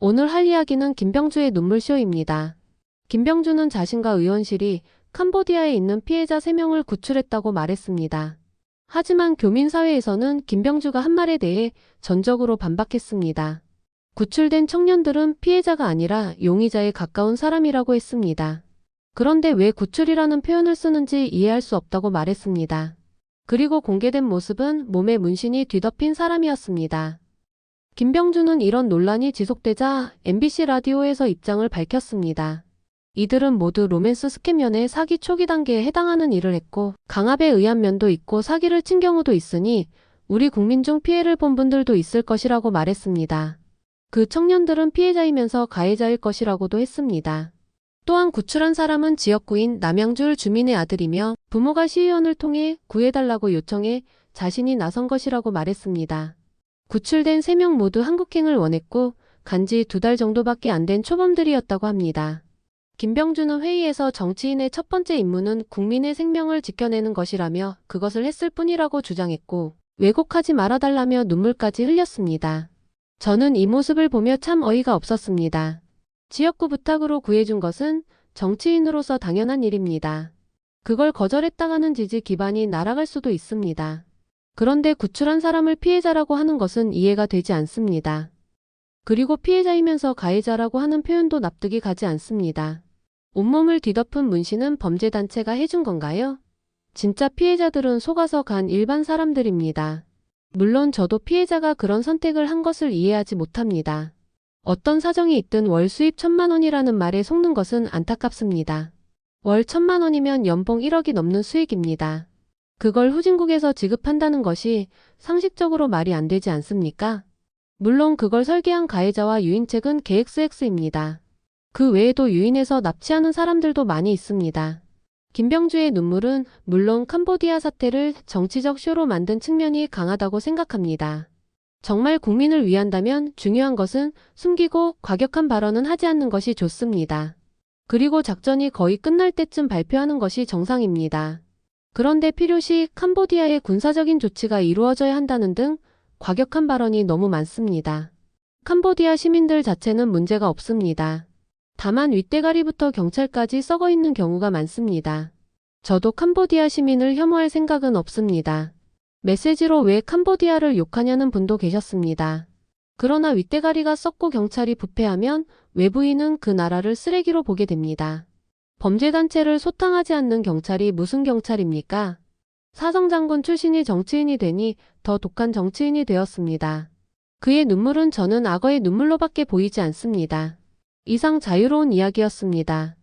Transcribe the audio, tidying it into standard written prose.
오늘 할 이야기는 김병주의 눈물쇼입니다. 김병주는 자신과 의원실이 캄보디아에 있는 피해자 3명을 구출했다고 말했습니다. 하지만 교민사회에서는 김병주가 한 말에 대해 전적으로 반박했습니다. 구출된 청년들은 피해자가 아니라 용의자에 가까운 사람이라고 했습니다. 그런데 왜 구출이라는 표현을 쓰는지 이해할 수 없다고 말했습니다. 그리고 공개된 모습은 몸에 문신이 뒤덮인 사람이었습니다. 김병주는 이런 논란이 지속되자 MBC 라디오에서 입장을 밝혔습니다. 이들은 모두 로맨스 스캠연의 사기 초기 단계에 해당하는 일을 했고 강압에 의한 면도 있고 사기를 친 경우도 있으니 우리 국민 중 피해를 본 분들도 있을 것이라고 말했습니다. 그 청년들은 피해자이면서 가해자일 것이라고도 했습니다. 또한 구출한 사람은 지역구인 남양주 주민의 아들이며 부모가 시의원을 통해 구해달라고 요청해 자신이 나선 것이라고 말했습니다. 구출된 3명 모두 한국행을 원했고 간지 2달 정도밖에 안 된 초범들이었다고 합니다. 김병주는 회의에서 정치인의 첫 번째 임무는 국민의 생명을 지켜내는 것이라며 그것을 했을 뿐이라고 주장했고 왜곡하지 말아달라며 눈물까지 흘렸습니다. 저는 이 모습을 보며 참 어이가 없었습니다. 지역구 부탁으로 구해준 것은 정치인으로서 당연한 일입니다. 그걸 거절했다가는 지지 기반이 날아갈 수도 있습니다. 그런데 구출한 사람을 피해자라고 하는 것은 이해가 되지 않습니다. 그리고 피해자이면서 가해자라고 하는 표현도 납득이 가지 않습니다. 온몸을 뒤덮은 문신은 범죄단체가 해준 건가요? 진짜 피해자들은 속아서 간 일반 사람들입니다. 물론 저도 피해자가 그런 선택을 한 것을 이해하지 못합니다. 어떤 사정이 있든 월 수입 1,000만 원이라는 말에 속는 것은 안타깝습니다. 월 1,000만 원이면 연봉 1억이 넘는 수익입니다. 그걸 후진국에서 지급한다는 것이 상식적으로 말이 안 되지 않습니까? 물론 그걸 설계한 가해자와 유인책은 KXX입니다. 그 외에도 유인해서 납치하는 사람들도 많이 있습니다. 김병주의 눈물은 물론 캄보디아 사태를 정치적 쇼로 만든 측면이 강하다고 생각합니다. 정말 국민을 위한다면 중요한 것은 숨기고 과격한 발언은 하지 않는 것이 좋습니다. 그리고 작전이 거의 끝날 때쯤 발표하는 것이 정상입니다. 그런데 필요시 캄보디아의 군사적인 조치가 이루어져야 한다는 등 과격한 발언이 너무 많습니다. 캄보디아 시민들 자체는 문제가 없습니다. 다만 윗대가리부터 경찰까지 썩어 있는 경우가 많습니다. 저도 캄보디아 시민을 혐오할 생각은 없습니다. 메시지로 왜 캄보디아를 욕하냐는 분도 계셨습니다. 그러나 윗대가리가 썩고 경찰이 부패하면 외부인은 그 나라를 쓰레기로 보게 됩니다. 범죄단체를 소탕하지 않는 경찰이 무슨 경찰입니까? 사성장군 출신이 정치인이 되니 더 독한 정치인이 되었습니다. 그의 눈물은 저는 악어의 눈물로밖에 보이지 않습니다. 이상 자유로운 이야기였습니다.